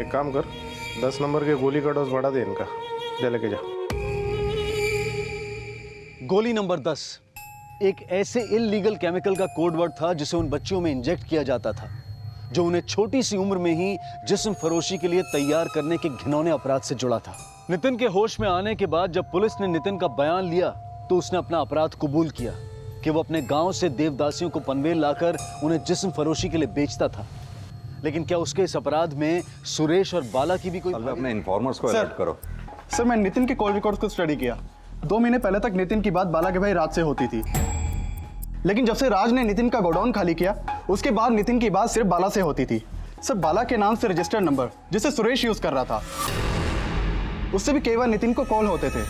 एक काम कर, 10 नंबर के गोली का डोज बढ़ा दे इनका, जा लेके जा। गोली नंबर 10 एक ऐसे इल्लीगल केमिकल का कोड वर्ड था जिसे उन बच्चियों में इंजेक्ट किया जाता था, जो उन्हें छोटी सी उम्र में ही जिस्म फरोशी के लिए तैयार करने के घिनौने अपराध से जुड़ा था। नितिन के होश में आने के बाद जब पुलिस ने नितिन का बयान लिया तो उसने अपना अपराध कबूल किया कि वो अपने गांव से देवदासियों को पनवेल लाकर उन्हें जिस्म फरोशी के लिए बेचता था। लेकिन क्या उसके इस अपराध में सुरेश और बाला की भी कोई? अपने इन्फॉर्मर्स को अलर्ट करो। सर, मैं नितिन के कॉल रिकॉर्ड्स को स्टडी किया। 2 महीने पहले तक नितिन की बात बाला के भाई राज से होती थी, लेकिन जब से राज ने नितिन का गोडाउन खाली किया उसके बाद नितिन की बात सिर्फ बाला से होती थी। सर, बाला के नाम से रजिस्टर्ड नंबर जिसे सुरेश यूज कर रहा था, उससे भी कई बार नितिन को कॉल होते थे।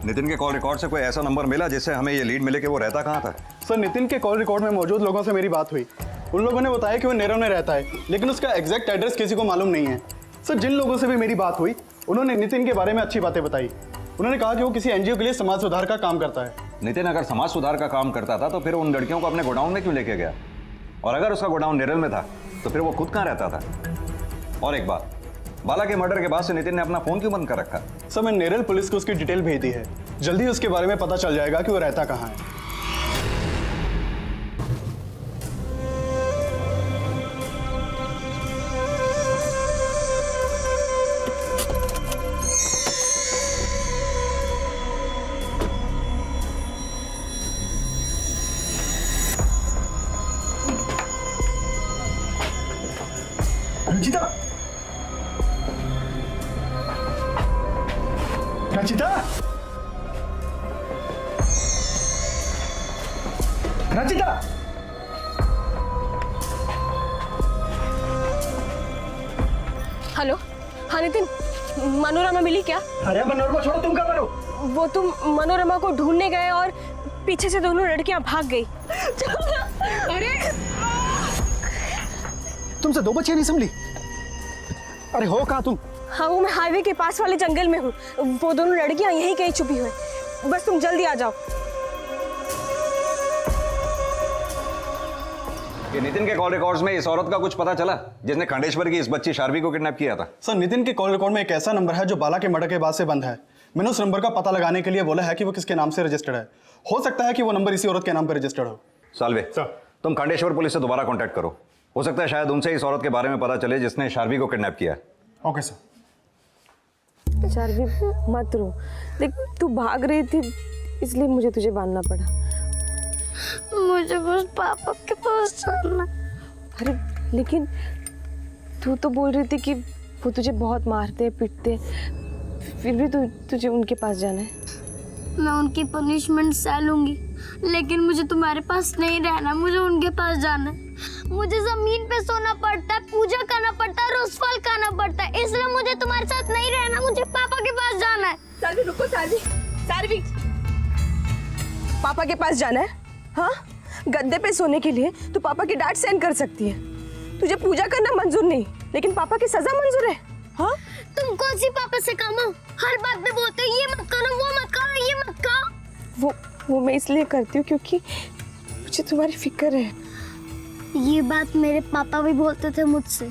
नितिन के कॉल रिकॉर्ड से कोई ऐसा नंबर मिला जिससे हमें ये लीड मिले कि वो रहता कहाँ था? सर, नितिन के कॉल रिकॉर्ड में मौजूद लोगों से मेरी बात हुई। उन लोगों ने बताया कि वो नेरव में रहता है, लेकिन उसका एग्जैक्ट एड्रेस किसी को मालूम नहीं है। सर, जिन लोगों से भी मेरी बात हुई उन्होंने नितिन के बारे में अच्छी बातें बताई। उन्होंने कहा कि वो किसी एनजीओ के लिए समाज सुधार का काम करता है। नितिन अगर समाज सुधार का काम करता था तो फिर उन लड़कियों को अपने गोडाउन में क्यों लेके गया? और अगर उसका गोडाउन नेरल में था तो फिर वो खुद कहाँ रहता था? और एक बात, बाला के मर्डर के बाद से नितिन ने अपना फोन क्यों बंद कर रखा? सर, मैं नेरल पुलिस को उसकी डिटेल भेज दी है। जल्दी उसके बारे में पता चल जाएगा कि वो रहता कहाँ है। रंजिता, रंजिता, रंजिता, हेलो। हाँ नितिन, मनोरमा मिली क्या? अरे मनोरमा छोड़ो, तुम कहाँ बनो? वो तुम मनोरमा को ढूंढने गए और पीछे से दोनों लड़कियां भाग गई। अरे तुमसे 2 बच्चियां नहीं संभली? अरे हो कहाँ तुम? हाँ, वो मैं हाईवे के पास वाले जंगल में हूँ। वो दोनों लड़कियां यहीं कहीं छुपी हुई, बस तुम जल्दी आ जाओ। ये नितिन के कॉल रिकॉर्ड्स में इस औरत का कुछ पता चला जिसने खंडेश्वर की इस बच्ची शार्वी को किडनैप किया था? सर, नितिन के कॉल रिकॉर्ड में एक ऐसा नंबर है जो बाला के मर्डर के बाद से बंद है। मैंने उस नंबर का पता लगाने के लिए बोला है कि वो किसके नाम से रजिस्टर्ड है। हो सकता है कि वो नंबर इसी औरत के नाम पर रजिस्टर्ड हो। साल्वे, तुम खंडेश्वर पुलिस से दोबारा कांटेक्ट करो। हो सकता है शायद उनसे इस औरत के बारे में पता चले जिसने शार्वी को किडनैप किया। Okay sir. शार्वी मत रो, देख तू भाग रही थी इसलिए मुझे तुझे बांधना पड़ा। मुझे बस पापा के पास जाना। अरे लेकिन तू तो बोल रही थी कि वो तुझे बहुत मारते पीटते, फिर भी तुझे उनके पास जाना है। मैं उनकी पनिशमेंट सह लूंगी, लेकिन मुझे तुम्हारे पास नहीं रहना। मुझे उनके पास जाना है। मुझे जमीन पे सोना पड़ता है, पूजा करना पड़ता है, रोज फल खाना पड़ता है, इसलिए मुझे तुम्हारे साथ नहीं रहना। मुझे पापा के पास जाना है। सार्वी रुको, सार्वी पापा के पास जाना है? हाँ, गद्दे पे सोने के लिए तो पापा की डांट सहन कर सकती है। तुझे पूजा करना मंजूर नहीं, लेकिन पापा की सजा मंजूर है। हाँ, तुम कौन सी पापा से काम हो? हर बात में बोलते हो ये मत करो, वो मत करो, ये मत करो। वो मैं इसलिए करती हूँ क्योंकि मुझे तुम्हारी फिक्र है। ये बात मेरे पापा भी बोलते थे मुझसे,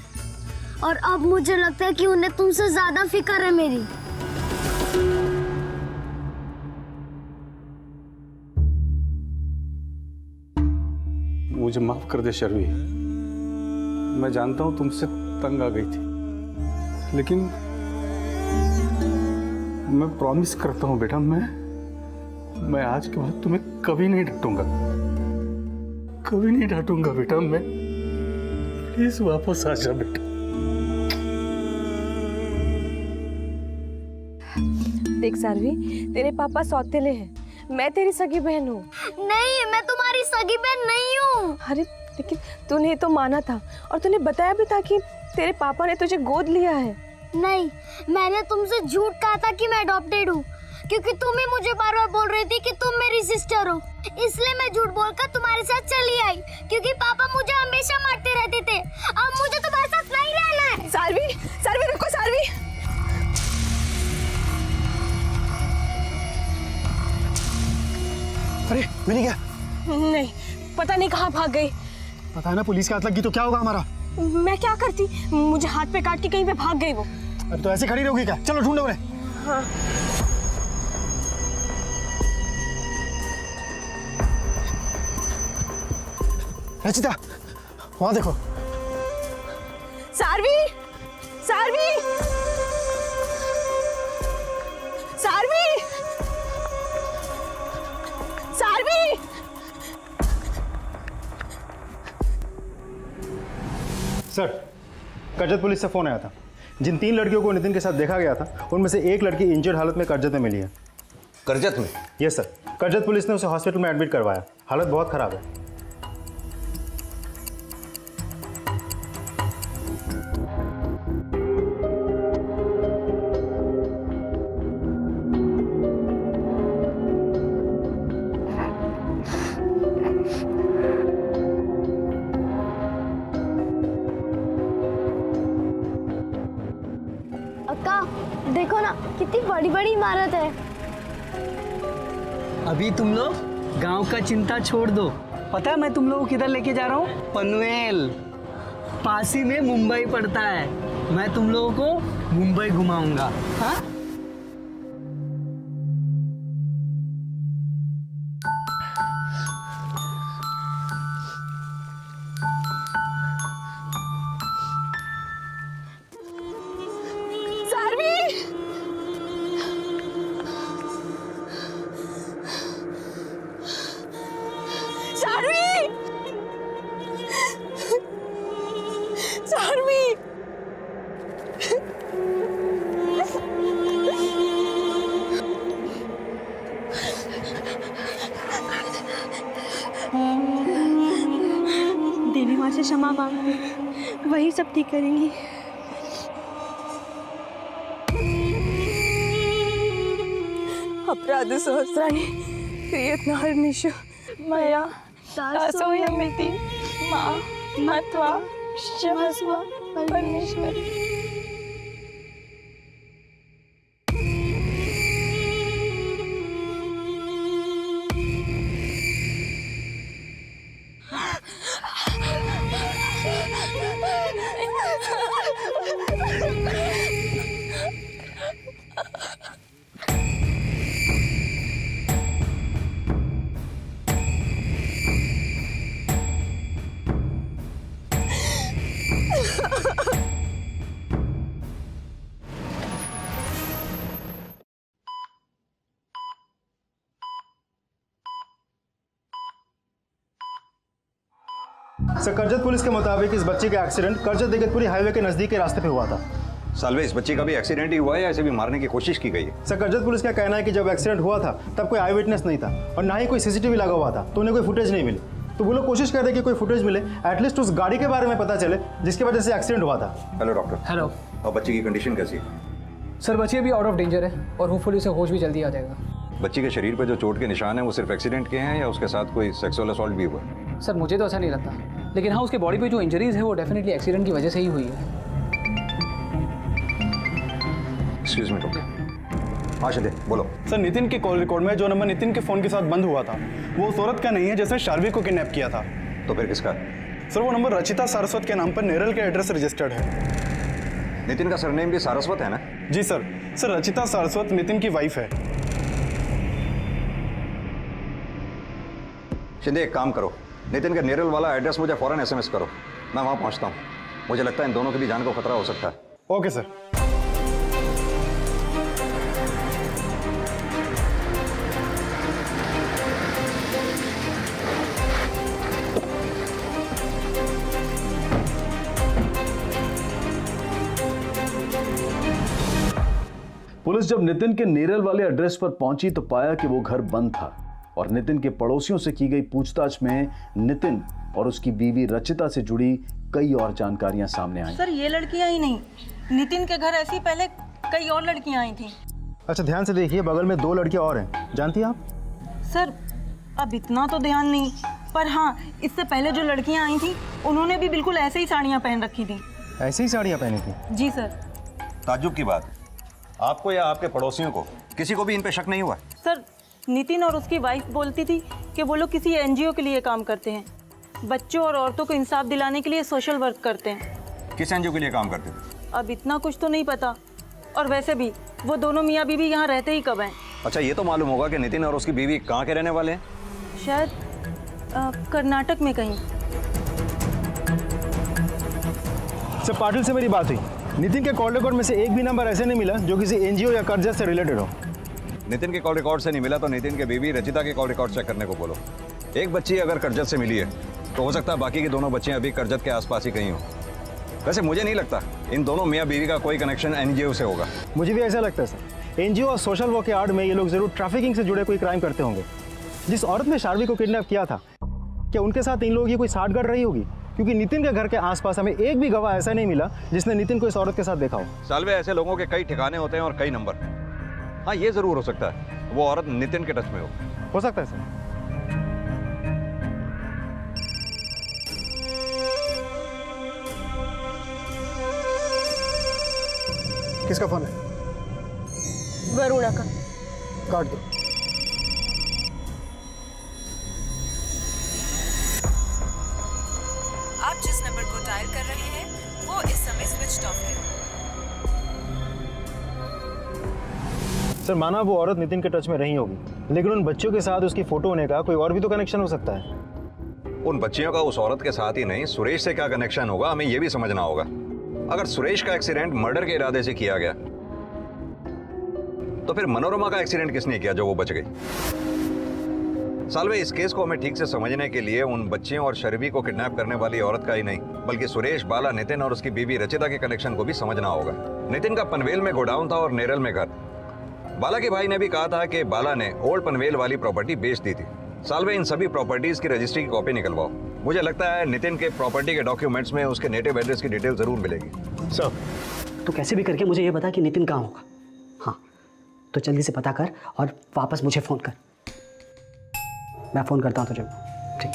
और अब मुझे लगता है कि उन्हें तुमसे ज्यादा फिक्र है मेरी। मुझे माफ कर दे शर्वी, मैं जानता हूं तुमसे तंग आ गई थी, लेकिन मैं प्रॉमिस करता हूं बेटा, मैं आज के बाद तुम्हें कभी नहीं डांटूंगा, कभी नहीं डांटूंगा बेटा। मैं प्लीज वापस आ जा बेटा। देख सार्वी, तेरे पापा सौतेले हैं, मैं तेरी सगी बहन हूँ। नहीं, मैं तुम्हारी सगी बहन नहीं हूँ। अरे लेकिन तूने तो माना था और तूने बताया भी था कि तेरे पापा ने तुझे गोद लिया है। नहीं, मैंने तुमसे झूठ कहा था कि मैं अडॉप्टेड हूँ, क्योंकि तुम ही मुझे बार बार बोल रही थी कि तुम मेरी सिस्टर हो। इसलिए मैं झूठ बोलकर तुम्हारे साथ चली आई, क्योंकि पापा मुझे हमेशा मारते रहते थे। अब मुझे तुम्हारे साथ नहीं रहना है। सार्वी रुको, सार्वी। अरे मिल गया? नहीं, पता नहीं कहाँ भाग गई। पता है ना, पुलिस के हाथ लग गई तो क्या होगा हमारा? मैं क्या करती, मुझे हाथ पे काट के कहीं पे भाग गई वो। अब तो ऐसे खड़ी रहोगी क्या? चलो ढूंढो उन्हें। हाँ। रचिता, वहां देखो। सारवी, सारवी, सारवी, सारवी। सर, करजत पुलिस से फोन आया था। जिन 3 लड़कियों को नितिन के साथ देखा गया था, उनमें से एक लड़की इंजर्ड हालत में करजत में मिली है। करजत में? यस सर, करजत पुलिस ने उसे हॉस्पिटल में एडमिट करवाया। हालत बहुत खराब है। अक्का देखो ना, कितनी बड़ी बड़ी इमारत है। अभी तुम लोग गांव का चिंता छोड़ दो। पता है मैं तुम लोगों को किधर लेके जा रहा हूँ? पनवेल। पास ही में मुंबई पड़ता है। मैं तुम लोगों को मुंबई घुमाऊंगा। हाँ? देवी माँ से क्षमा मांगती, वही सब ठीक करेंगी। अपराध सहस्राणि क्रियत्नहर्निषु मया दासोऽयमिति मां मत्वा क्षमस्व परमेश्वर। सर, करजत पुलिस के मुताबिक इस बच्चे का एक्सीडेंट करजत इगतपुरी हाईवे के नजदीक के रास्ते पे हुआ था। सालवे, इस बच्चे का भी एक्सीडेंट ही हुआ है या इसे भी मारने की कोशिश की गई है? सर, करजत पुलिस का कहना है कि जब एक्सीडेंट हुआ था तब कोई आई विटनेस नहीं था और ना ही कोई सीसीटीवी लगा हुआ था, तो उन्हें कोई फुटेज नहीं मिली। तो वो लोग कोशिश कर रहे कि कोई फुटेज मिले, एटलीस्ट उस गाड़ी के बारे में पता चले जिसकी वजह से एक्सीडेंट हुआ था। Hello doctor. हेलो और बच्ची की कंडीशन कैसी है? सर, बच्ची अभी आउट ऑफ डेंजर है और होपफुली उसे होश भी जल्दी आ जाएगा। बच्ची के शरीर पर जो चोट के निशान हैं वो सिर्फ एक्सीडेंट के हैं या उसके साथ कोई सेक्सुअल असॉल्ट भी हुआ है? सर, मुझे तो ऐसा नहीं लगता, लेकिन हाँ, उसके बॉडी पे जो इंजरीज है वो डेफिनेटली एक्सीडेंट की वजह से ही हुई है। Excuse me doctor. हाँ शिदे, बोलो। सर, नितिन के कॉल रिकॉर्ड में जो नंबर नितिन के फोन के साथ बंद हुआ था वो उस औरत का नहीं है जिसने शार्वी को किडनैप किया था। तो फिर किसका? सर, वो नंबर रचिता सारस्वत के नाम पर नेरल के एड्रेस रजिस्टर्ड है। नितिन का सरनेम भी सारस्वत है ना? जी सर। सर, रचिता सारस्वत नितिन की वाइफ है। शिंदे, एक काम करो, नितिन का नेरल वाला एड्रेस मुझे फौरन SMS करो, मैं वहां पहुंचता हूं। मुझे लगता है इन दोनों की भी जान को खतरा हो सकता है। Okay sir. पुलिस जब नितिन के नेरल वाले एड्रेस पर पहुंची तो पाया कि वो घर बंद था और नितिन के पड़ोसियों से की गई पूछताछ में नितिन और उसकी बीवी रचिता से जुड़ी कई और जानकारियां सामने आई। सर, ये लड़कियां ही नहीं, नितिन के घर ऐसी पहले कई और लड़कियां आई थी। अच्छा, ध्यान से देखिए, बगल में 2 लड़कियां और हैं, जानती हैं आप? सर, अब इतना तो ध्यान नहीं, पर हाँ, इससे पहले जो लड़कियां आई थी उन्होंने भी बिल्कुल ऐसे ही साड़ियाँ पहन रखी थी। ऐसे ही साड़ियाँ पहनी थी? जी सर। ताज्जुब की बात, आपको या आपके पड़ोसियों को किसी को भी इन पे शक नहीं हुआ? सर, नितिन और उसकी वाइफ बोलती थी कि वो लोग किसी NGO के लिए काम करते हैं। बच्चों और औरतों को इंसाफ दिलाने के लिए सोशल वर्क करते हैं। किस एनजीओ के लिए काम करते थे? अब इतना कुछ तो नहीं पता, और वैसे भी वो दोनों मियाँ बीवी यहाँ रहते ही कब हैं? अच्छा, ये तो मालूम होगा कि नितिन और उसकी बीवी कहाँ के रहने वाले हैं? शायद कर्नाटक में कहीं। सर, पाटिल से मेरी बात हुई। नितिन के कॉल रिकॉर्ड में से एक भी नंबर ऐसे नहीं मिला जो किसी एनजीओ या कर्जा से रिलेटेड हो। नितिन के कॉल रिकॉर्ड से नहीं मिला तो नितिन के बीवी रचिता के कॉल रिकॉर्ड चेक करने को बोलो। एक बच्ची अगर करजत से मिली है तो हो सकता है बाकी की दोनों बच्चियां अभी करजत के आसपास ही कहीं हो। वैसे मुझे नहीं लगता इन दोनों मियाँ बीवी का कोई कनेक्शन एनजीओ से होगा। मुझे भी ऐसा लगता है सर। एनजीओ और सोशल वर्क के आड़ में ये लोग जरूर ट्रैफिकिंग से जुड़े कोई क्राइम करते होंगे। जिस औरत ने शार्वी को किडनैप किया था, क्या उनके साथ इन लोगों की कोई साठगांठ रही होगी? क्योंकि नितिन के घर के आसपास हमें एक भी गवाह ऐसा नहीं मिला जिसने नितिन को इस औरत के साथ देखा हो। सालवे, ऐसे लोगों के कई ठिकाने होते हैं और कई नंबर। हाँ, ये जरूर हो सकता है वो औरत नितिन के टच में हो सकता है सर। किसका फोन है? वरुणा का। काट दो। आप जिस नंबर को डायल कर रहे हैं वो इस समय स्विच ऑफ है। सर, माना वो औरत नितिन के टच में रही होगी, लेकिन उन बच्चों के साथ उसकी फोटो होने का कोई और भी तो कनेक्शन हो सकता है। उन बच्चियों का उस औरत के साथ ही नहीं, सुरेश से क्या कनेक्शन होगा, हमें यह भी समझना होगा। अगर सुरेश का एक्सीडेंट मर्डर के इरादे से किया गया तो फिर मनोरमा का एक्सीडेंट किसने किया जो वो बच गई? सालवे, इस केस को हमें ठीक से समझने के लिए उन बच्चियों और शर्वी को किडनैप करने वाली औरत का ही नहीं, बल्कि सुरेश, बाला, नितिन और उसकी बीवी रचिता के कनेक्शन को भी समझना होगा। नितिन का पनवेल में गोडाउन था और नेरल में घर। बाला के भाई ने भी कहा था कि बाला ने ओल्ड पनवेल वाली प्रॉपर्टी बेच दी थी। सालवे, इन सभी प्रॉपर्टीज की रजिस्ट्री की कॉपी निकलवाओ। मुझे लगता है नितिन के प्रॉपर्टी के डॉक्यूमेंट्स में उसके नेटिव एड्रेस की डिटेल जरूर मिलेगी। सर, तो कैसे भी करके मुझे ये बता कि नितिन कहाँ होगा। हाँ, तो जल्दी से पता कर और वापस मुझे फ़ोन कर। मैं फ़ोन करता हूँ तुझे। ठीक।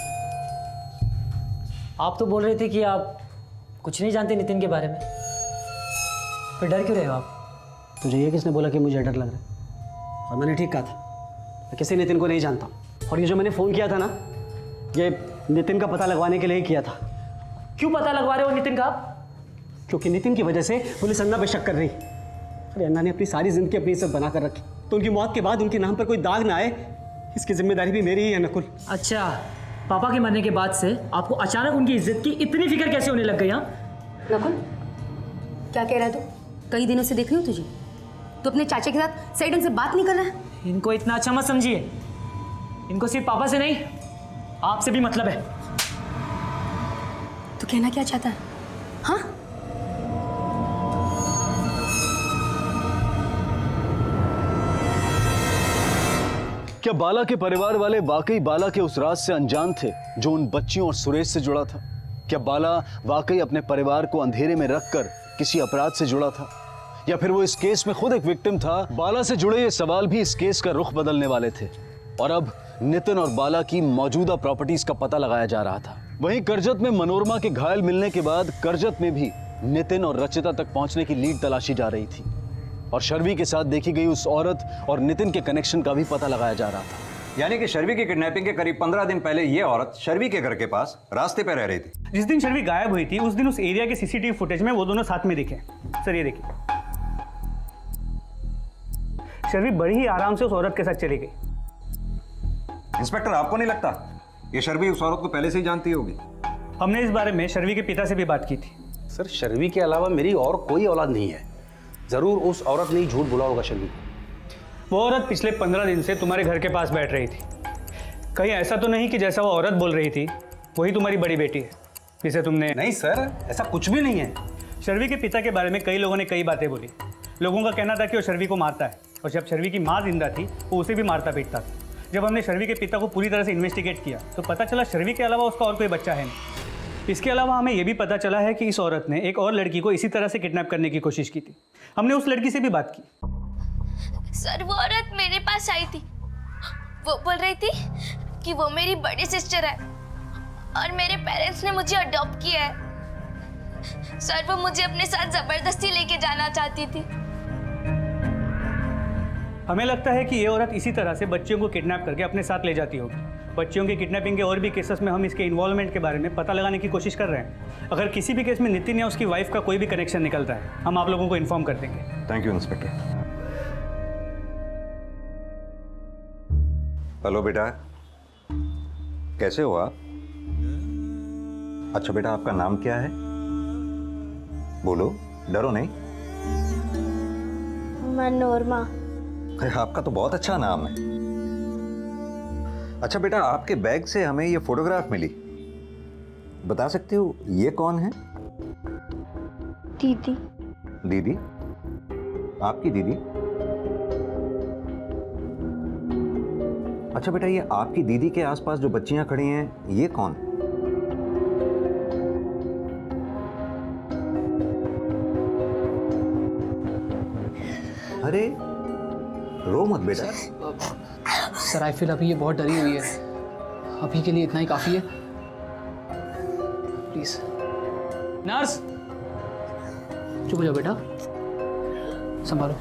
आप तो बोल रहे थे कि आप कुछ नहीं जानते नितिन के बारे में, फिर डर क्यों रहे हो आप? तुझे ये किसने बोला कि मुझे डर लग रहा है? और मैंने ठीक कहा था, मैं किसी नितिन को नहीं जानता हूँ। और ये जो मैंने फ़ोन किया था ना, ये नितिन का पता लगवाने के लिए ही किया था। क्यों पता लगवा रहे हो नितिन का? क्योंकि नितिन की वजह से पुलिस अन्ना पे शक कर रही। अरे अन्ना ने अपनी सारी जिंदगी अपनी इज्जत बना कर रखी, तो उनकी मौत के बाद उनके नाम पर कोई दाग ना आए, इसकी जिम्मेदारी भी मेरी ही है नकुल। अच्छा, पापा के मरने के बाद से आपको अचानक उनकी इज्जत की इतनी फिक्र कैसे होने लग गई? नकुल, क्या कह रहा है तू? कई दिनों से देख रही हूँ तुझे, तो अपने चाचा के साथ सही ढंग से बात नहीं कर रहा है। इनको इतना अच्छा मत समझिए, इनको सिर्फ पापा से नहीं आपसे भी मतलब है। तू कहना क्या चाहता है? हाँ, क्या बाला के परिवार वाले वाकई बाला के उस राज से अनजान थे जो उन बच्चियों और सुरेश से जुड़ा था? क्या बाला वाकई अपने परिवार को अंधेरे में रखकर किसी अपराध से जुड़ा था, या फिर वो इस केस में खुद एक विक्टिम था? बाला से जुड़े ये सवाल भी इस केस का रुख बदलने वाले थे, और अब नितिन और बाला की मौजूदा प्रॉपर्टीज का पता लगाया जा रहा था। वहीं करजत में मनोरमा के घायल मिलने के बाद करजत में भी नितिन और रचिता तक पहुंचने की लीड तलाशी जा रही थी, और शर्वी के साथ देखी गई उस औरत और नितिन के कनेक्शन का भी पता लगाया जा रहा था। यानी कि शर्वी की किडनैपिंग के करीब 15 दिन पहले ये औरत शर्वी के घर के पास रास्ते पे रह रही थी। जिस दिन शर्वी गायब हुई थी उस दिन उस एरिया के सीसीटीवी फुटेज में वो दोनों साथ में दिखे। सर, ये देखिए, शर्वी बड़ी ही आराम से उस औरत के साथ चली गई। इंस्पेक्टर, आपको नहीं लगता ये शर्वी उस औरत को पहले से ही जानती होगी? हमने इस बारे में शर्वी के पिता से भी बात की थी। सर, शर्वी के अलावा मेरी और कोई औलाद नहीं है। जरूर उस औरत ने ही झूठ बोला होगा शर्वी। वो औरत पिछले 15 दिन से तुम्हारे घर के पास बैठ रही थी। कहीं ऐसा तो नहीं कि जैसा वो औरत बोल रही थी वही तुम्हारी बड़ी बेटी है जिसे तुमने? नहीं सर, ऐसा कुछ भी नहीं है। शर्वी के पिता के बारे में कई लोगों ने कई बातें बोली। लोगों का कहना था कि वो शर्वी को मारता है, और जब शर्वी की माँ जिंदा थी वो उसे भी मारता पीटता था। जब हमने शर्वी के पिता को पूरी तरह से इन्वेस्टिगेट किया तो पता चला शर्वी के अलावा उसका और कोई बच्चा है नहीं। इसके अलावा हमें यह भी पता चला है कि इस औरत ने एक और लड़की को इसी तरह से किडनैप करने की कोशिश की थी। हमने उस लड़की से भी बात की। सर, वो औरत मेरे पास आई थी। वो बोल रही थी कि वो मेरी बड़ी सिस्टर है और मेरे पेरेंट्स ने मुझे अडॉप्ट किया है। सर, वो मुझे अपने साथ जबरदस्ती लेके जाना चाहती थी। हमें लगता है कि ये औरत इसी तरह से बच्चियों को किडनैप करके अपने साथ ले जाती होगी। बच्चियों की किडनैपिंग के और भी केसेस में हम इसके इन्वॉल्वमेंट के बारे में पता लगाने की कोशिश कर रहे हैं। अगर किसी भी केस में नितिन या उसकी वाइफ का कोई भी कनेक्शन निकलता है, हम आप लोगों को इन्फॉर्म कर देंगे। Thank you inspector. हेलो बेटा, कैसे हो आप? अच्छा बेटा, आपका नाम क्या है? बोलो, डरो नहीं। मनोरमा। अरे आपका तो बहुत अच्छा नाम है। अच्छा बेटा, आपके बैग से हमें ये फोटोग्राफ मिली, बता सकते हो ये कौन है? दीदी। दीदी? आपकी दीदी? अच्छा बेटा, ये आपकी दीदी के आसपास जो बच्चियां खड़ी हैं, ये कौन? अरे रो मत बेटा। सर आई फील अभी ये बहुत डरी हुई है, अभी के लिए इतना ही काफ़ी है, प्लीज। नर्स, चुप हो जाओ बेटा, संभालो।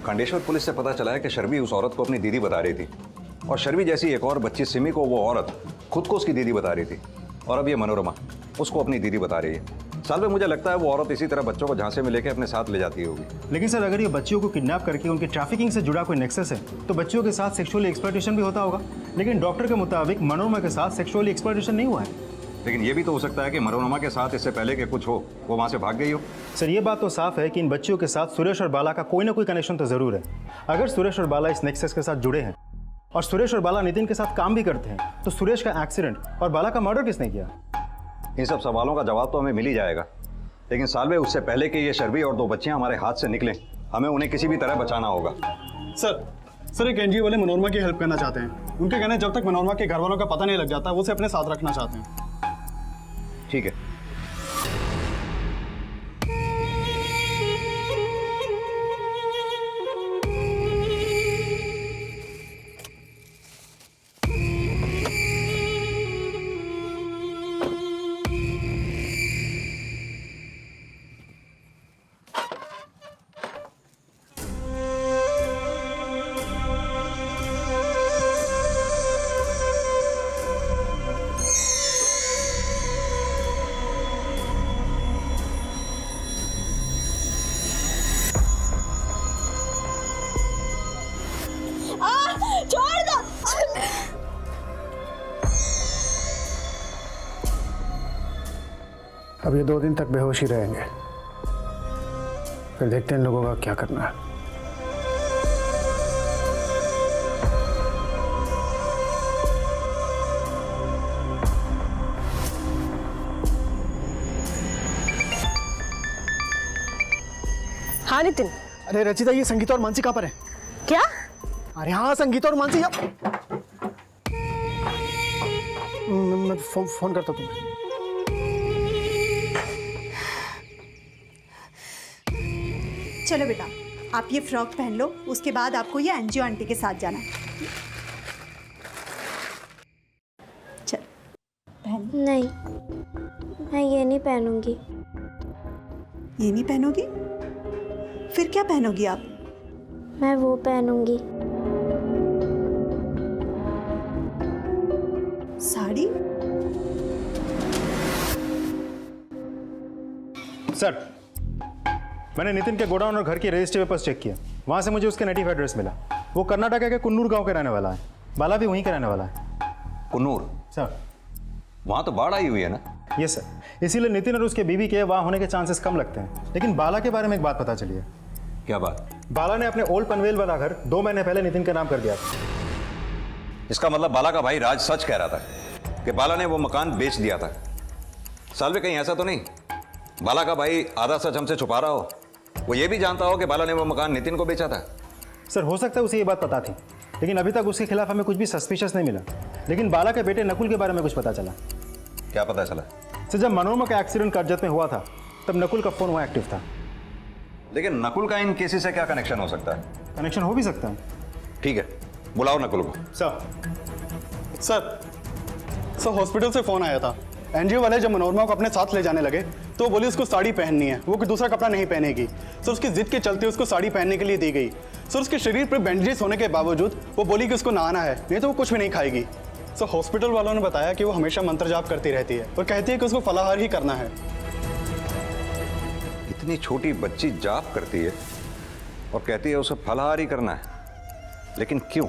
खंडेश्वर पुलिस से पता चला है कि शर्वी उस औरत को अपनी दीदी बता रही थी, और शर्वी जैसी एक और बच्ची सिमी को वो औरत खुद को उसकी दीदी बता रही थी, और अब ये मनोरमा उसको अपनी दीदी बता रही है। साल में मुझे लगता है वो औरत इसी तरह बच्चों को झांसे में लेके अपने साथ ले जाती होगी। लेकिन सर, अगर ये बच्चियों को किडनैप करके उनके ट्रैफिकिंग से जुड़ा कोई नेक्सस है तो बच्चियों के साथ सेक्सुअली एक्सप्लॉयटेशन भी होता होगा। लेकिन डॉक्टर के मुताबिक मनोरमा के साथ सेक्सुअली एक्सप्लॉयटेशन नहीं हुआ है। लेकिन ये भी तो हो सकता है कि मनोरमा के साथ इससे पहले कि कुछ हो वो वहाँ से भाग गई हो। सर, ये बात तो साफ है कि इन बच्चियों के साथ सुरेश और बाला का कोई ना कोई कनेक्शन तो जरूर है। अगर सुरेश और बाला इस नेक्सस के साथ जुड़े हैं और सुरेश और बाला नितिन के साथ काम भी करते हैं, तो सुरेश का एक्सीडेंट और बाला का मर्डर किसने किया? इन सब सवालों का जवाब तो हमें मिल ही जाएगा, लेकिन सालवे उससे पहले कि ये शर्वी और दो बच्चियां हमारे हाथ से निकलें, हमें उन्हें किसी भी तरह बचाना होगा। सर एक एनजीओ वाले मनोरमा की हेल्प करना चाहते हैं। उनके कहने जब तक मनोरमा के घर वालों का पता नहीं लग जाता, वो उसे अपने साथ रखना चाहते हैं। ठीक है। छोड़ दो। अब ये 2 दिन तक बेहोश ही रहेंगे, फिर देखते हैं इन लोगों का क्या करना है। हाँ नितिन। अरे रचिता, ये संगीता और मानसी कहाँ पर है? क्या? अरे हाँ, संगीता और मानसी। मैं फोन करता हूँ तुम्हें। चलो बेटा, आप ये फ्रॉक पहन लो, उसके बाद आपको ये एनजीओ आंटी के साथ जाना है। चल पहन। नहीं, मैं ये नहीं पहनूंगी। ये नहीं पहनोगी? फिर क्या पहनोगी आप? मैं वो पहनूंगी। साड़ी? सर, मैंने नितिन के गोडाउन और घर के रजिस्ट्री पेपर्स चेक किया, वहां से मुझे उसका नेटिव एड्रेस मिला। वो कर्नाटक के कुन्नूर गांव के रहने वाला है। बाला भी वहीं का रहने वाला है। कुन्नूर? सर, वहां तो बाढ़ आई हुई है ना? यस सर, इसीलिए नितिन और उसके बीवी के वहां होने के चांसेस कम लगते हैं। लेकिन बाला के बारे में एक बात पता चली है। क्या बात? बाला ने अपने ओल्ड पनवेल वाला घर 2 महीने पहले नितिन के नाम कर दिया था। इसका मतलब बाला का भाई राज सच कह रहा था कि बाला ने वो मकान बेच दिया था। सालवे, कहीं ऐसा तो नहीं बाला का भाई आधा सच हमसे छुपा रहा हो? वो ये भी जानता हो कि बाला ने वो मकान नितिन को बेचा था? सर, हो सकता है उसे ये बात पता थी, लेकिन अभी तक उसके खिलाफ हमें कुछ भी सस्पिशियस नहीं मिला। लेकिन बाला के बेटे नकुल के बारे में कुछ पता चला। क्या पता चला? सर, जब मनोरमा का एक्सीडेंट कर्जत में हुआ था, तब नकुल का फोन वहाँ एक्टिव था। लेकिन नकुल का इन केसेस से क्या कनेक्शन हो सकता है? कनेक्शन हो भी सकता है। ठीक है, बुलाओ नकुल को। सर हॉस्पिटल से फोन आया था। एनजीओ वाले जब मनोरमा को अपने साथ ले जाने लगे तो वो बोली उसको साड़ी पहननी है, वो कोई दूसरा कपड़ा नहीं पहनेगी। सर, उसकी जिद के चलते उसको साड़ी पहनने के लिए दी गई। सर उसके शरीर पर बैंडेजेस होने के बावजूद वो बोली कि उसको नहाना है, नहीं तो वो कुछ भी नहीं खाएगी। सर हॉस्पिटल वालों ने बताया कि वो हमेशा मंत्र जाप करती रहती है और कहती है कि उसको फलाहार ही करना है। इतनी छोटी बच्ची जाप करती है और कहती है उसे फलाहार ही करना है, लेकिन क्यों?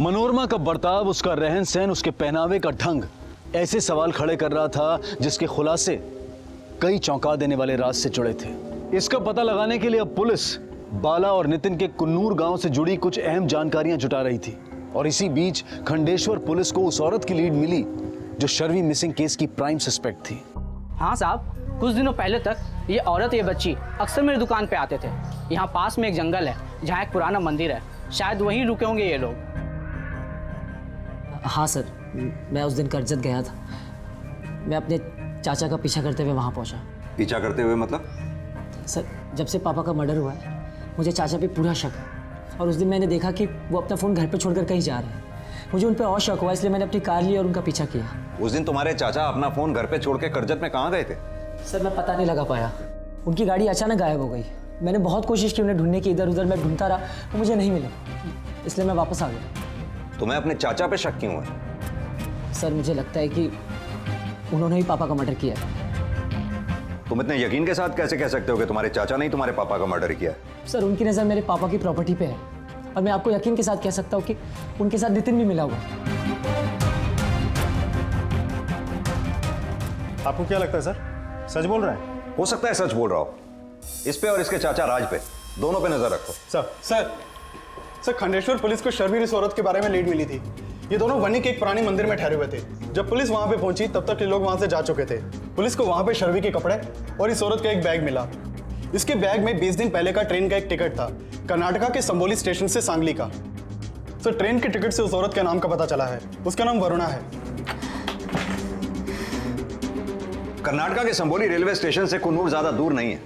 मनोरमा का बर्ताव, उसका रहन सहन, उसके पहनावे का ढंग ऐसे सवाल खड़े कर रहा था जिसके खुलासे कई चौंका देने वाले राज से जुड़े थे। इसका पता लगाने के लिए अब पुलिस बाला और नितिन के कुन्नूर गांव से जुड़ी कुछ अहम जानकारियां जुटा रही थी। और इसी बीच खंडेश्वर पुलिस को उस औरत की लीड मिली जो शर्वी मिसिंग केस की प्राइम सस्पेक्ट थी। हाँ साहब, कुछ दिनों पहले तक ये औरत ये बच्ची अक्सर मेरी दुकान पे आते थे। यहाँ पास में एक जंगल है जहाँ एक पुराना मंदिर है, शायद वहीं रुके होंगे ये लोग। हाँ सर, मैं उस दिन करजत गया था। मैं अपने चाचा का पीछा करते हुए वहाँ पहुँचा। पीछा करते हुए मतलब? सर, जब से पापा का मर्डर हुआ है मुझे चाचा पे पूरा शक है। और उस दिन मैंने देखा कि वो अपना फ़ोन घर पे छोड़कर कहीं जा रहे हैं। मुझे उन पर और शक हुआ, इसलिए मैंने अपनी कार ली और उनका पीछा किया। उस दिन तुम्हारे चाचा अपना फोन घर पे छोड़ के करजत में कहाँ गए थे? सर, मैं पता नहीं लगा पाया। उनकी गाड़ी अचानक गायब हो गई। मैंने बहुत कोशिश की उन्हें ढूंढने की, इधर उधर मैं ढूंढता रहा, वो मुझे नहीं मिले, इसलिए मैं वापस आ गया। तुम्हें अपने चाचा पे शक क्यों है? सर, मुझे लगता है कि उन्होंने ही पापा का मर्डर किया है। तुम इतने यकीन के साथ कैसे कह सकते हो कि तुम्हारे चाचा ने ही तुम्हारे पापा का मर्डर किया है? सर, उनकी नज़र मेरे पापा की प्रॉपर्टी पे है और मैं आपको यकीन के साथ कह सकता हूँ कि उनके साथ नितिन भी मिला हुआ। आपको क्या लगता है सर, सच बोल रहा है? हो सकता है सच बोल रहा हो। इस पे और इसके चाचा राज पे, दोनों पे नजर रखो। सर खंडेश्वर पुलिस को शर्वी इस औरत के बारे में लीड मिली थी। ये दोनों वनी के एक पुराने मंदिर में ठहरे हुए थे। जब पुलिस वहां पे पहुंची तब तक ये लोग वहां से जा चुके थे। पुलिस को वहां पे शर्वी के कपड़े और इस औरत का एक बैग मिला। इसके बैग में 20 दिन पहले का ट्रेन का एक टिकट था, कर्नाटका के संबोली स्टेशन से सांगली का। सर, ट्रेन के टिकट से उस औरत के नाम का पता चला है। उसका नाम वरुणा है। कर्नाटका के संबोली रेलवे स्टेशन से कुन्नूर ज्यादा दूर नहीं है।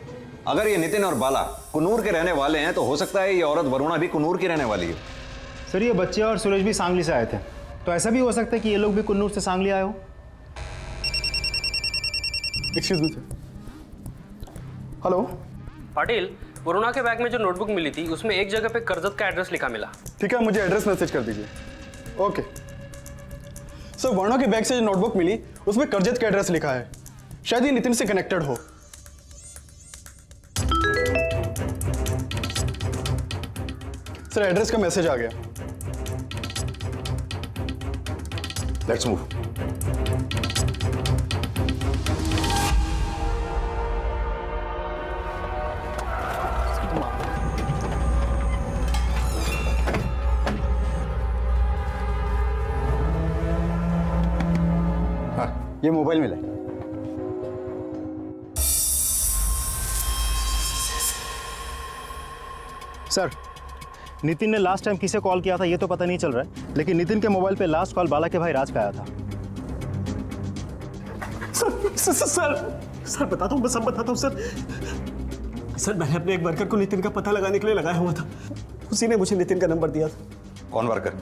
अगर ये नितिन और बाला कुन्नूर के रहने वाले हैं तो हो सकता है ये औरत वरुणा भी कुन्नूर की रहने वाली है। सर, ये बच्चे और सूरज भी सांगली से आए थे, तो ऐसा भी हो सकता है कि ये लोग भी कुन्नूर से सांगली आए हो। Excuse me sir. Hello Patil, Varuna के बैग में जो नोटबुक मिली थी उसमें एक जगह पे करजत का एड्रेस लिखा मिला। ठीक है, मुझे एड्रेस मैसेज कर दीजिए। ओके सर, वरुणा के बैग से जो नोटबुक मिली उसमें करजत का एड्रेस लिखा है। शायद ये नितिन से कनेक्टेड हो। सर, एड्रेस का मैसेज आ गया। Let's move. हाँ, ये मोबाइल मिला। सर, नितिन ने लास्ट टाइम किसे कॉल किया था ये तो पता नहीं चल रहा है, लेकिन नितिन के मोबाइल पे लास्ट कॉल बाला के भाई राज का आया था। सर बताता हूँ, मैं सब बताता हूँ सर, मैंने अपने एक वर्कर को नितिन का पता लगाने के लिए लगाया हुआ था। उसी ने मुझे नितिन का नंबर दिया था। कौन वर्कर?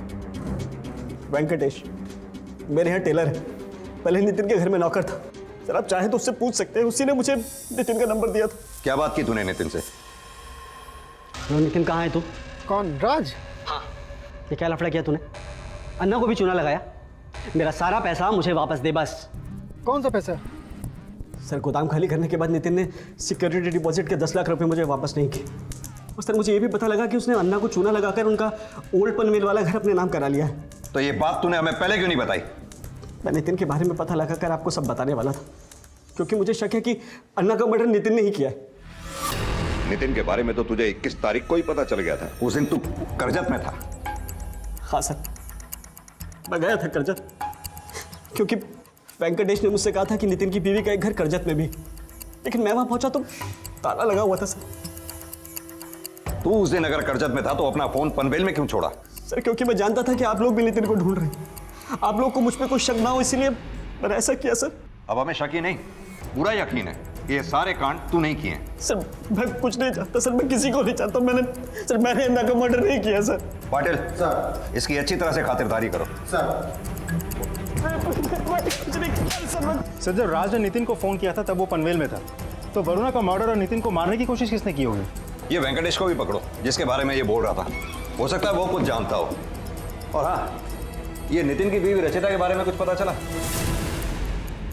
वेंकटेश, मेरे यहाँ टेलर है, पहले नितिन के घर में नौकर था। सर, आप चाहें तो उससे पूछ सकते हैं, उसी ने मुझे नितिन का नंबर दिया था। क्या बात की तूने नितिन से? नितिन कहाँ है तू? कौन? राज? हाँ। ये क्या लफड़ा किया तूने? अन्ना को भी चूना लगाया? मेरा सारा पैसा मुझे वापस दे बस। कौन सा पैसा? सर, गोदाम खाली करने के बाद नितिन ने सिक्योरिटी डिपॉजिट के 10 लाख रुपए मुझे वापस नहीं किए। और सर, मुझे ये भी पता लगा कि उसने अन्ना को चूना लगाकर उनका ओल्ड पनवेल वाला घर अपने नाम करा लिया है। तो ये बात तूने हमें पहले क्यों नहीं बताई? मैं नितिन के बारे में पता लगाकर आपको सब बताने वाला था, क्योंकि मुझे शक है कि अन्ना का मर्डर नितिन ने ही किया है। नितिन के बारे में तो तुझे 21 तारीख को ही पता चल गया था। उस दिन तू करजत में था। हाँ सर, मैं गया था करजत, क्योंकि वेंकटेश ने मुझसे कहा था कि नितिन की बीवी का एक घर करजत में भी, लेकिन मैं वहां पहुंचा तो ताला लगा हुआ था सर। तू उस दिन अगर करजत में था तो अपना फोन पनवेल में क्यों छोड़ा? सर, क्योंकि मैं जानता था कि आप लोग भी नितिन को ढूंढ रहे हैं। आप लोग को मुझ पर कोई शक ना हो, इसीलिए मैंने ऐसा किया सर। अब हमें शक ही नहीं, पूरा यकीन है ये सारे कांड तू नहीं किए। सर, मैं कुछ नहीं जानता सर, मैं किसी को नहीं जानता। मैंने अन्ना का मर्डर नहीं किया सर। पाटिल सर, इसकी अच्छी तरह से खातिरदारी करो। सर, जब राज ने नितिन को फोन किया था तब वो पनवेल में था, तो वरुणा का मर्डर और नितिन को मारने की कोशिश किसने की होगी? ये वेंकटेश को भी पकड़ो, जिसके बारे में ये बोल रहा था। हो सकता है वो कुछ जानता हो। और हाँ, ये नितिन की बीवी रचिता के बारे में कुछ पता चला?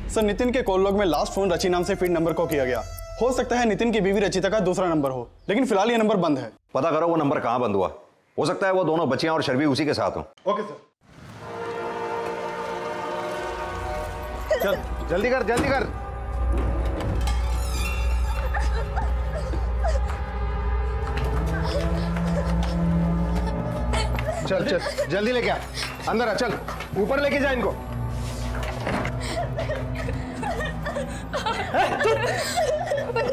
सर, नितिन के कॉल लॉग में लास्ट फोन रची नाम से फीड नंबर को किया गया। हो सकता है नितिन की बीवी रचिता का दूसरा नंबर हो, लेकिन फिलहाल ये नंबर बंद है। पता करो वो नंबर कहाँ बंद हुआ। हो सकता है वो दोनों बच्चियां और शर्वी उसी के साथ हों। Okay sir. चल जल्दी कर जल्दी कर। चल चल जल्दी लेके आ, अंदर आ, चल ऊपर लेके जा इनको।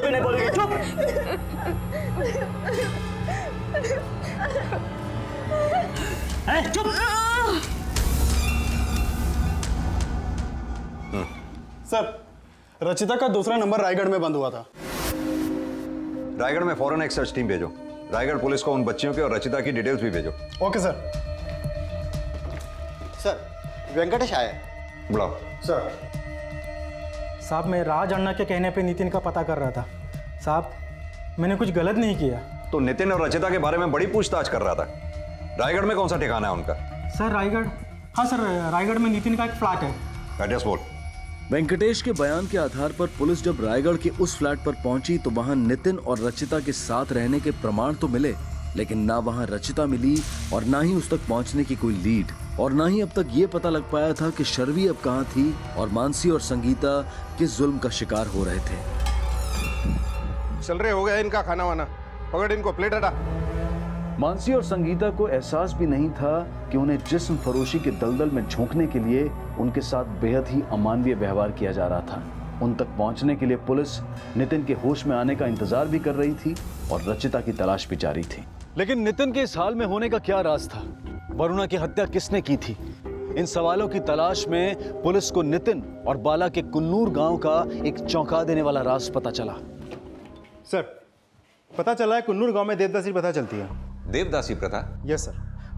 नहीं बोलेगी, चुप। चुप। सर, रचिता का दूसरा नंबर रायगढ़ में बंद हुआ था। रायगढ़ में फौरन एक सर्च टीम भेजो। रायगढ़ पुलिस को उन बच्चियों की और रचिता की डिटेल्स भी भेजो। Okay sir. सर, वेंकटेश आया है। बुलाओ। सर। साहब, मैं राज अन्ना के कहने पे नितिन का पता कर रहा था। साहब, मैंने कुछ गलत नहीं किया। तो नितिन और रचिता के बारे में बड़ी पूछताछ कर रहा था। रायगढ़ में कौन सा ठिकाना है उनका? सर रायगढ़, हाँ सर, रायगढ़ में नितिन का एक फ्लैट है। एड्रेस बोल। वेंकटेश के बयान के आधार पर पुलिस जब रायगढ़ के उस फ्लैट पर पहुंची तो वहां नितिन और रचिता के साथ रहने के प्रमाण तो मिले, लेकिन ना वहां रचिता मिली और ना ही उस तक पहुंचने की कोई लीड, और ना ही अब तक ये पता लग पाया था कि शर्वी अब कहां थी और मानसी और संगीता किस जुल्म का शिकार हो रहे थे। चल रहे हो गया इनका खाना वाना, पकड़ इनको, प्लेट हटा। मानसी और संगीता को एहसास भी नहीं था कि उन्हें जिस्म फरोशी के दलदल में झोंकने के लिए उनके साथ बेहद ही अमानवीय व्यवहार किया जा रहा था। उन तक पहुंचने के लिए पुलिस नितिन के होश में आने का इंतजार भी कर रही थी और रचिता की तलाश भी जारी थी। लेकिन नितिन के इस हाल में होने का क्या राज था? वरुणा की हत्या किसने की थी? इन सवालों की तलाश में पुलिस को नितिन और बाला के कुन्नूर गांव का एक चौंका देने वाला राज पता चला। सर, पता चला है कुन्नूर गांव में देवदासी प्रथा चलती है। देवदासी प्रथा? Yes sir.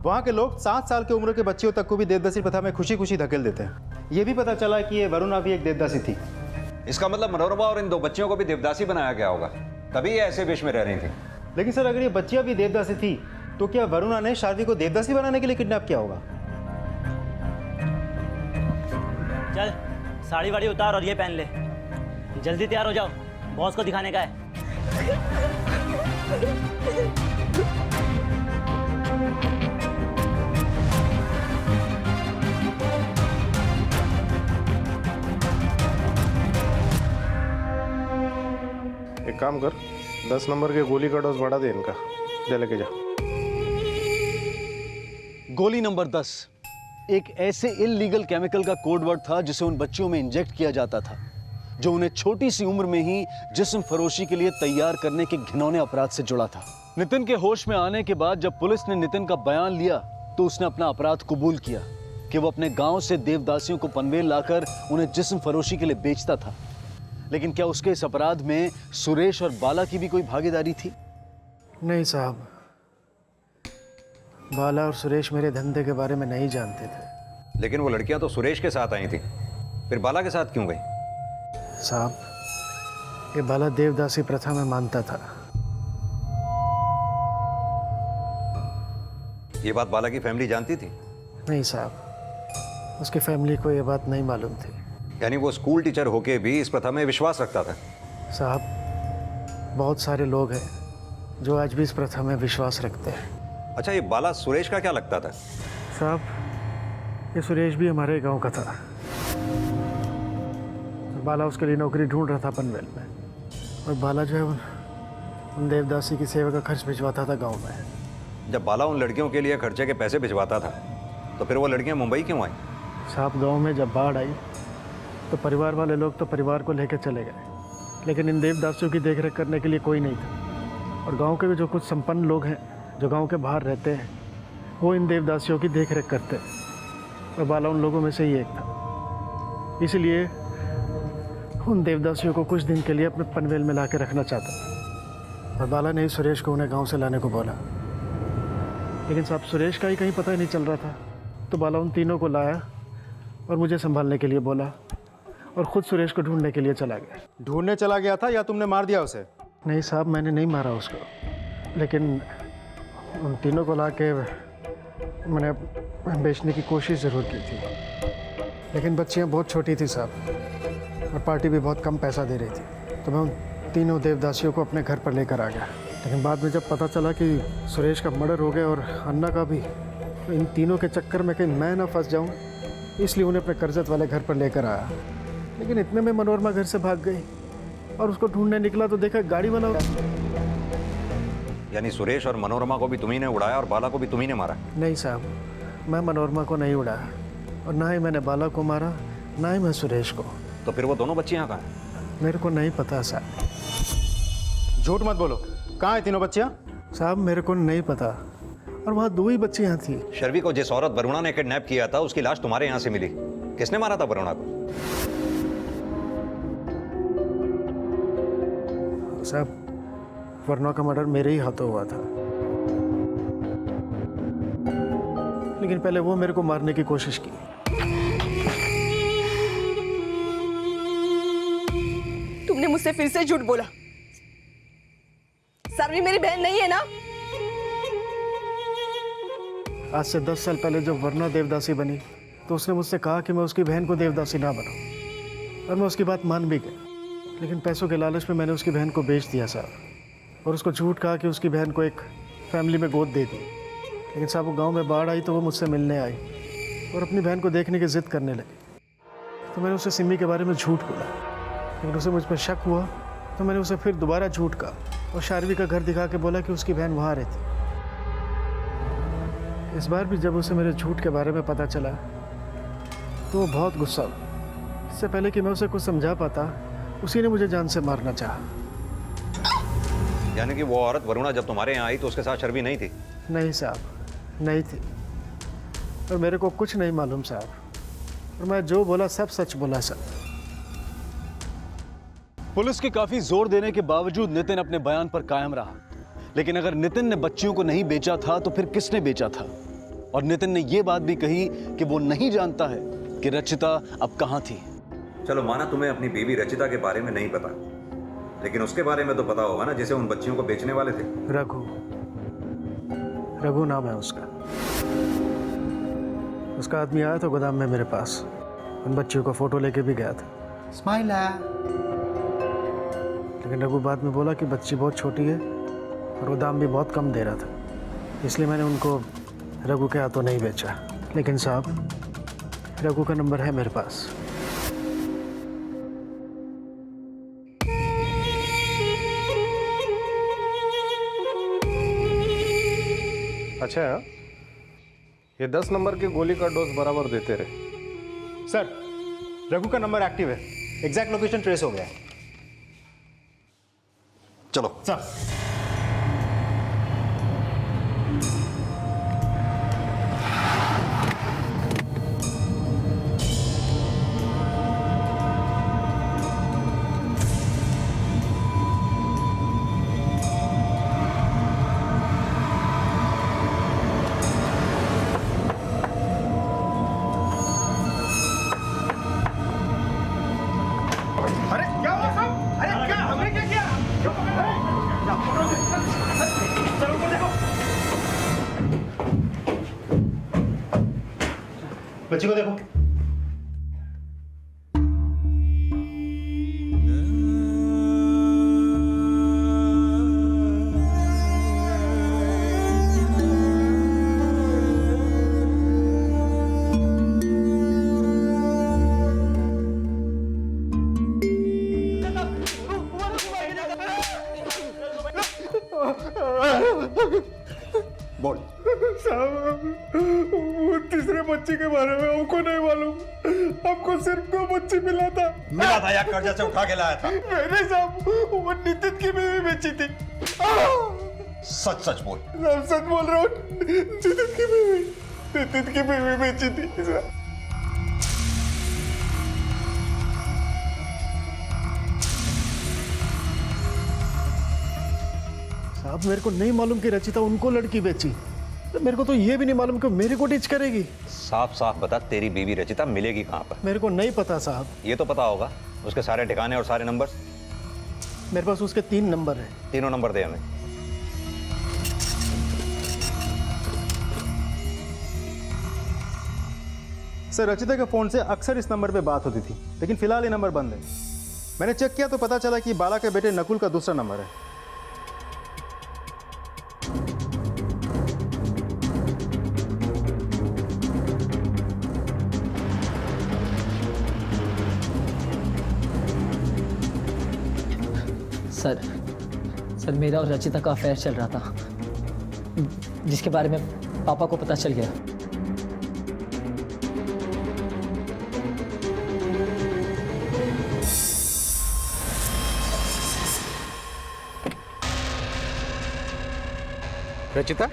वहाँ के लोग 7 साल की उम्र के बच्चियों तक को भी देवदासी प्रथा में खुशी खुशी धकेल देते हैं। ये भी पता चला कि ये वरुणा भी एक देवदासी थी। इसका मतलब मनोरमा और इन 2 बच्चियों को भी देवदासी बनाया गया होगा, तभी ये ऐसे वेश में रह रही थी। लेकिन सर, अगर ये बच्चियां भी देवदासी थी तो क्या वरुणा ने शार्वी को देवदासी बनाने के लिए किडनैप किया होगा? चल साड़ी वाड़ी उतार और ये पहन ले। जल्दी तैयार हो जाओ, बॉस को दिखाने का है। एक काम कर, 10 नंबर के गोली का डोज बढ़ा दे इनका, दे लेके जा। गोली नंबर 10 एक ऐसे इल्लीगल केमिकल का कोड वर्ड था जिसे उन बच्चियों में इंजेक्ट किया जाता था, जो उन्हें छोटी सी उम्र में ही जिस्म फरोशी के लिए तैयार करने के घिनौने अपराध से जुड़ा था। नितिन के होश में आने के बाद जब पुलिस ने नितिन का बयान लिया तो उसने अपना अपराध कबूल किया कि वो अपने गांव से देवदासियों को पनवेल लाकर उन्हें जिस्म फरोशी के लिए बेचता था। लेकिन क्या उसके इस अपराध में सुरेश और बाला की भी कोई भागीदारी थी? नहीं साहब, बाला और सुरेश मेरे धंधे के बारे में नहीं जानते थे। लेकिन वो लड़कियां तो सुरेश के साथ आई थी, फिर बाला के साथ क्यों गई? साहब, ये बाला देवदासी प्रथा में मानता था। ये बात बाला की फैमिली जानती थी? नहीं साहब, उसकी फैमिली को ये बात नहीं मालूम थी। यानी वो स्कूल टीचर होके भी इस प्रथा में विश्वास रखता था? साहब, बहुत सारे लोग हैं जो आज भी इस प्रथा में विश्वास रखते हैं। अच्छा, ये बाला सुरेश का क्या लगता था? साहब, ये सुरेश भी हमारे गांव का था। बाला उसके लिए नौकरी ढूंढ रहा था पनवेल में, और बाला जो है उन देवदासी की सेवा का खर्च भिजवाता था गांव में। जब बाला उन लड़कियों के लिए खर्चे के पैसे भिजवाता था तो फिर वो लड़कियां मुंबई क्यों आई? साहब, गांव में जब बाढ़ आई तो परिवार वाले लोग तो परिवार को लेकर चले गए, लेकिन इन देवदासियों की देखरेख करने के लिए कोई नहीं था। और गांव के भी जो कुछ संपन्न लोग हैं जो गांव के बाहर रहते हैं, वो इन देवदासियों की देखरेख करते हैं, और बाला उन लोगों में से ही एक था। इसलिए उन देवदासियों को कुछ दिन के लिए अपने पनवेल में ला के रखना चाहता था, और बाला ने ही सुरेश को उन्हें गाँव से लाने को बोला। लेकिन साहब, सुरेश का ही कहीं पता ही नहीं चल रहा था, तो बाला उन तीनों को लाया और मुझे संभालने के लिए बोला, और खुद सुरेश को ढूंढने के लिए चला गया। ढूंढने चला गया था या तुमने मार दिया उसे? नहीं साहब, मैंने नहीं मारा उसको। लेकिन उन तीनों को ला के मैंने बेचने की कोशिश ज़रूर की थी, लेकिन बच्चियाँ बहुत छोटी थी साहब, और पार्टी भी बहुत कम पैसा दे रही थी। तो मैं उन तीनों देवदासियों को अपने घर पर लेकर आ गया। लेकिन बाद में जब पता चला कि सुरेश का मर्डर हो गया और अन्ना का भी, तो इन तीनों के चक्कर में कहीं मैं ना फंस जाऊं, इसलिए उन्हें अपने कर्जत वाले घर पर लेकर आया। लेकिन इतने में मनोरमा घर से भाग गई और उसको ढूंढने निकला तो देखा गाड़ी वाला। यानी सुरेश और मनोरमा को भी तुम्ही ने उड़ाया और बाला को भी तुम्ही ने मारा? नहीं साहब, मैं मनोरमा को नहीं उड़ाया और ना ही मैंने बाला को मारा, ना ही मैं सुरेश को। तो फिर वो दोनों बच्चियां कहाँ हैं? मेरे को नहीं पता साहब। झूठ मत बोलो, कहाँ है तीनों बच्चियाँ? साहब मेरे को नहीं पता, और वहाँ 2 ही बच्चियाँ थी। शर्वी को जिस औरत वरुणा ने किडनैप किया था उसकी लाश तुम्हारे यहाँ से मिली। किसने मारा था वरुणा को? साहब वरुणा का मर्डर मेरे ही हाथों हुआ था, लेकिन पहले वो मेरे को मारने की कोशिश की। तुमने मुझसे फिर से झूठ बोला। सारवी मेरी बहन नहीं है ना? आज से 10 साल पहले जब वरुणा देवदासी बनी तो उसने मुझसे कहा कि मैं उसकी बहन को देवदासी ना बनाऊं, और मैं उसकी बात मान भी गया। लेकिन पैसों के लालच में मैंने उसकी बहन को बेच दिया साहब, और उसको झूठ कहा कि उसकी बहन को एक फैमिली में गोद दे दी। लेकिन साहब वो गांव में बाढ़ आई तो वो मुझसे मिलने आई और अपनी बहन को देखने की जिद करने लगी। तो मैंने उसे सिमी के बारे में झूठ बोला, लेकिन उसे मुझ पर शक हुआ तो मैंने उसे फिर दोबारा झूठ कहा और शार्वी का घर दिखा के बोला कि उसकी बहन वहाँ रहती। इस बार भी जब उसे मेरे झूठ के बारे में पता चला तो वो बहुत गुस्सा हुआ। इससे पहले कि मैं उसे कुछ समझा पाता, उसी ने मुझे जान से मारना चाहा। यानी कि वो औरत वरुणा जब तुम्हारे यहाँ आई तो उसके साथ शर्वी नहीं थी? नहीं साहब, नहीं थी, और मेरे को कुछ नहीं मालूम साहब, और मैं जो बोला सब सच बोला साहब। पुलिस के काफी जोर देने के बावजूद नितिन अपने बयान पर कायम रहा। लेकिन अगर नितिन ने बच्चियों को नहीं बेचा था तो फिर किसने बेचा था? और नितिन ने यह बात भी कही कि वो नहीं जानता है कि रचिता अब कहां थी। चलो माना तुम्हें अपनी बीवी रचिता के बारे में नहीं पता, लेकिन उसके बारे में तो पता होगा ना, जिसे उन बच्चियों को बेचने वाले थे। रघु नाम है उसका। उसका आदमी आया था गोदाम में मेरे पास, उन बच्चियों का फोटो लेके भी गया था। स्माइल है। लेकिन रघु बाद में बोला कि बच्ची बहुत छोटी है और वो दाम भी बहुत कम दे रहा था, इसलिए मैंने उनको रघु के हाथों नहीं बेचा। लेकिन साहब रघु का नंबर है मेरे पास। अच्छा, ये 10 नंबर की गोली का डोज बराबर देते रहे। सर रघु का नंबर एक्टिव है, एग्जैक्ट लोकेशन ट्रेस हो गया है। चलो सर। बच्ची को देखो। बोल। साहब वो तीसरे बच्चे के बारे में हमको नहीं मालूम, हमको सिर्फ 2 बच्चे मिला था। मिला था या कर्जा से उठा के लाया था? मैंने साहब वो नितिन की बीवी बेची थी। सच सच बोल। साहब सच बोल रहा हूँ, नितिन की बीवी बेची थी। साहब मेरे को नहीं मालूम कि रचिता उनको लड़की बेची, मेरे को तो ये भी नहीं मालूम कि मेरे को टीच करेगी। साफ साफ बता, तेरी बीवी रचिता मिलेगी कहाँ पर? मेरे को नहीं पता साहब। ये तो पता होगा, उसके सारे ठिकाने और सारे नंबर। मेरे पास उसके 3 नंबर हैं। तीनों नंबर दे हमें। सर रचिता के फ़ोन से अक्सर इस नंबर पे बात होती थी, लेकिन फ़िलहाल ये नंबर बंद है। मैंने चेक किया तो पता चला कि बाला के बेटे नकुल का दूसरा नंबर है। सर मेरा और रचिता का अफेयर चल रहा था, जिसके बारे में पापा को पता चल गया। रचिता,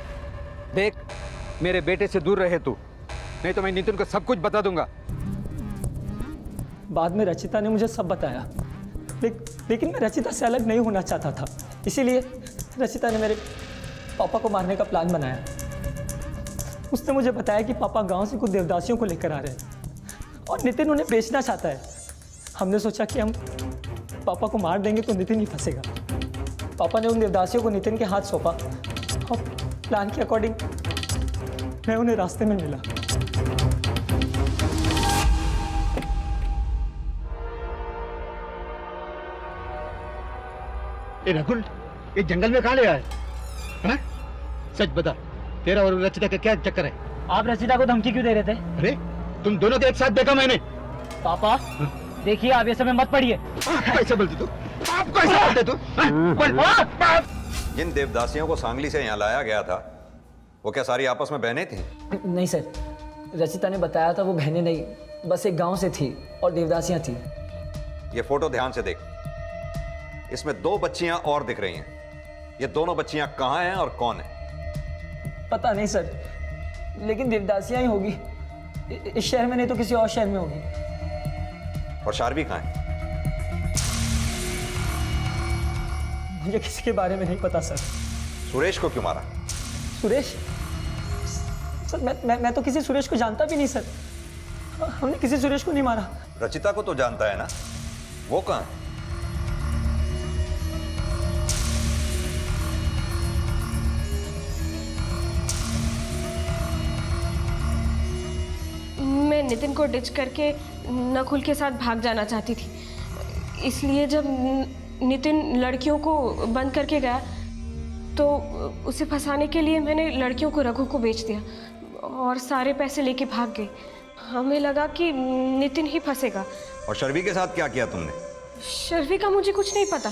देख, मेरे बेटे से दूर रहे तू, नहीं तो मैं नितिन को सब कुछ बता दूंगा। बाद में रचिता ने मुझे सब बताया, लेकिन मैं रचिता से अलग नहीं होना चाहता था। इसीलिए रचिता ने मेरे पापा को मारने का प्लान बनाया। उसने मुझे बताया कि पापा गांव से कुछ देवदासियों को लेकर आ रहे हैं और नितिन उन्हें बेचना चाहता है। हमने सोचा कि हम पापा को मार देंगे तो नितिन ही फंसेगा। पापा ने उन देवदासियों को नितिन के हाथ सौंपा और प्लान के अकॉर्डिंग मैं उन्हें रास्ते में मिला। ए नकुल, ये जंगल में कहाँ ले आए? हाँ? सच बता, तेरा और रचिता का क्या चक्कर है? आप रचिता को धमकी क्यों दे रहे थे? अरे तुम दोनों को एक साथ देखा मैंने। पापा देखिए, आप ये सब में मत पड़िए। कैसे बोलती तू? आप कैसे बोलते तू? जिन देवदासियों को सांगली से यहाँ लाया गया था, वो क्या सारी आपस में बहनें थीं? नहीं सर, रचिता ने बताया था वो बहनें नहीं, बस एक गांव से थी और देवदासियां थी। ये फोटो ध्यान से देख, इसमें 2 बच्चियां और दिख रही हैं। ये दोनों बच्चियां कहाँ हैं और कौन है? पता नहीं सर, लेकिन देवदासियां ही होगी। इस शहर में नहीं तो किसी और शहर में होगी। और शार्वी कहाँ है? मुझे किसी के बारे में नहीं पता सर। सुरेश को क्यों मारा? सुरेश? सर मैं तो किसी सुरेश को जानता भी नहीं सर। हमने किसी सुरेश को नहीं मारा। रचिता को तो जानता है ना, वो कहाँ है? मैं नितिन को डिच करके नकुल के साथ भाग जाना चाहती थी, इसलिए जब नितिन लड़कियों को बंद करके गया तो उसे फंसाने के लिए मैंने लड़कियों को रघु को बेच दिया और सारे पैसे लेके भाग गई। हमें लगा कि नितिन ही फंसेगा। और शर्वी के साथ क्या किया तुमने? शर्वी का मुझे कुछ नहीं पता।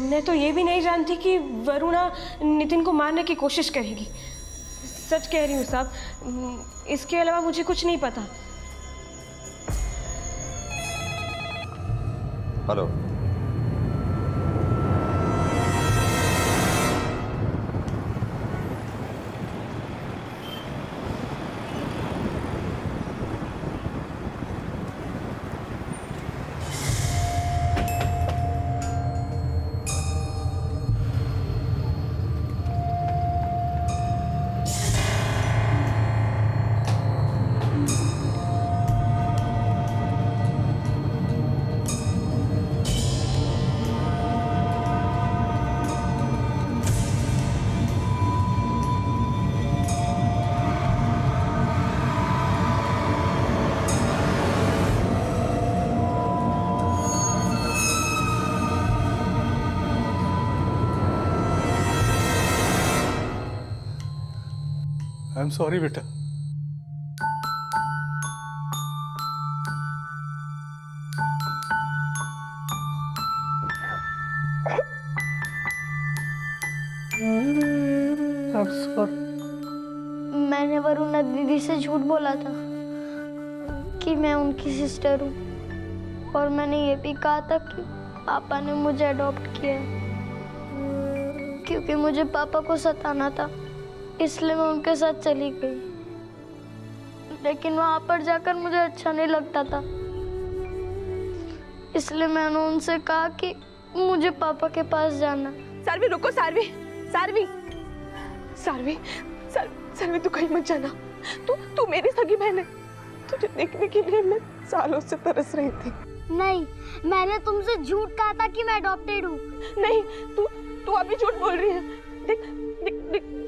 मैं तो ये भी नहीं जानती कि वरुणा नितिन को मारने की कोशिश करेगी। सच कह रही हूँ साहब, इसके अलावा मुझे कुछ नहीं पता। हेलो, आई एम सॉरी बेटा। मैंने वरुणा दीदी से झूठ बोला था कि मैं उनकी सिस्टर हूँ, और मैंने ये भी कहा था कि पापा ने मुझे अडॉप्ट किया है, क्योंकि मुझे पापा को सताना था, इसलिए मैं उनके साथ चली गई। लेकिन वहां पर जाकर मुझे अच्छा नहीं लगता था, इसलिए मैंने उनसे कहा कि मुझे पापा के पास जाना। सारवी रुको, सारवी सारवी सारवी सारवी तू कहीं मत जाना। तू मेरी सगी बहन है, तुझे देखने के लिए मैं सालों से तरस रही थी। नहीं, मैंने तुमसे झूठ कहा था कि मैं अडॉप्टेड हूँ। नहीं, तू अभी झूठ बोल रही है। देख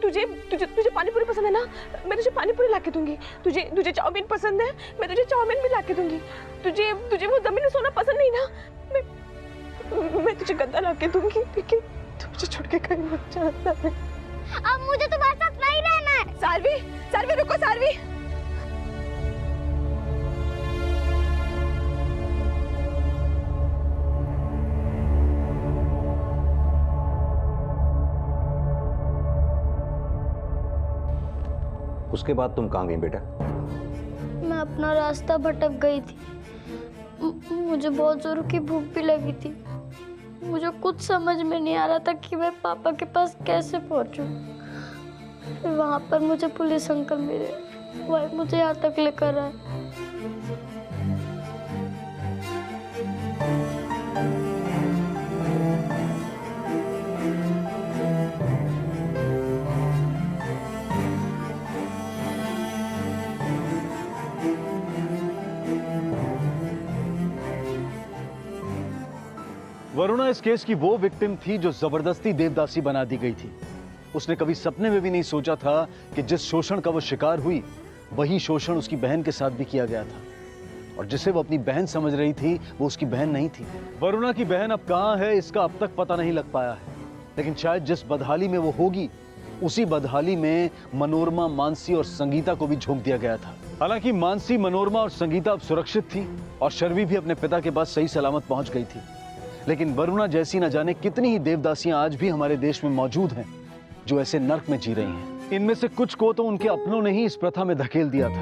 तुझे तुझे तुझे पानी पूरी पसंद है ना, मैं तुझे पानी पूरी ला के दूंगी। तुझे तुझे चाउमीन पसंद है, मैं तुझे चाउमीन भी ला के दूंगी। तुझे तुझे वो जमीन में सोना पसंद नहीं ना, मैं तुझे गद्दा ला के दूंगी, लेकिन तू मुझे छोड़ के कहीं मत जाना। अब मुझे तुम्हारे साथ नहीं रहना है। सालवी, सालवी रुको सालवी। उसके बाद तुम कहाँ गई बेटा? मैं अपना रास्ता भटक गई थी। मुझे बहुत जोर की भूख भी लगी थी। मुझे कुछ समझ में नहीं आ रहा था कि मैं पापा के पास कैसे पहुंचूं। वहां पर मुझे पुलिस अंकल मिले, वह मुझे यहाँ तक लेकर आए। वरुणा इस केस की वो विक्टिम थी जो जबरदस्ती देवदासी बना दी गई थी। उसने कभी सपने में भी नहीं सोचा था कि जिस शोषण का वो शिकार हुई वही शोषण उसकी बहन के साथ भी किया गया था, और जिसे वो अपनी बहन समझ रही थी वो उसकी बहन नहीं थी। वरुणा की बहन अब कहाँ है इसका अब तक पता नहीं लग पाया है, लेकिन शायद जिस बदहाली में वो होगी उसी बदहाली में मनोरमा, मानसी और संगीता को भी झोंक दिया गया था। हालांकि मानसी, मनोरमा और संगीता अब सुरक्षित थी और शर्वी भी अपने पिता के पास सही सलामत पहुंच गई थी, लेकिन वरुणा जैसी न जाने कितनी ही देवदासियां आज भी हमारे देश में मौजूद हैं जो ऐसे नर्क में जी रही हैं। इनमें से कुछ को तो उनके अपनों ने ही इस प्रथा में धकेल दिया था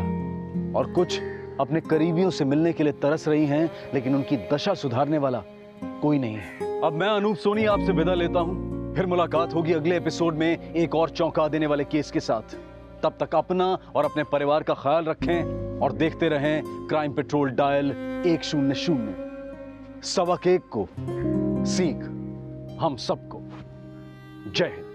और कुछ अपने करीबियों से मिलने के लिए तरस रही हैं, लेकिन उनकी दशा सुधारने वाला कोई नहीं है। अब मैं अनूप सोनी आपसे विदा लेता हूं, फिर मुलाकात होगी अगले एपिसोड में एक और चौंका देने वाले केस के साथ। तब तक अपना और अपने परिवार का ख्याल रखें और देखते रहें क्राइम पेट्रोल डायल 100। सबक एक को सीख हम सबको। जय हिंद।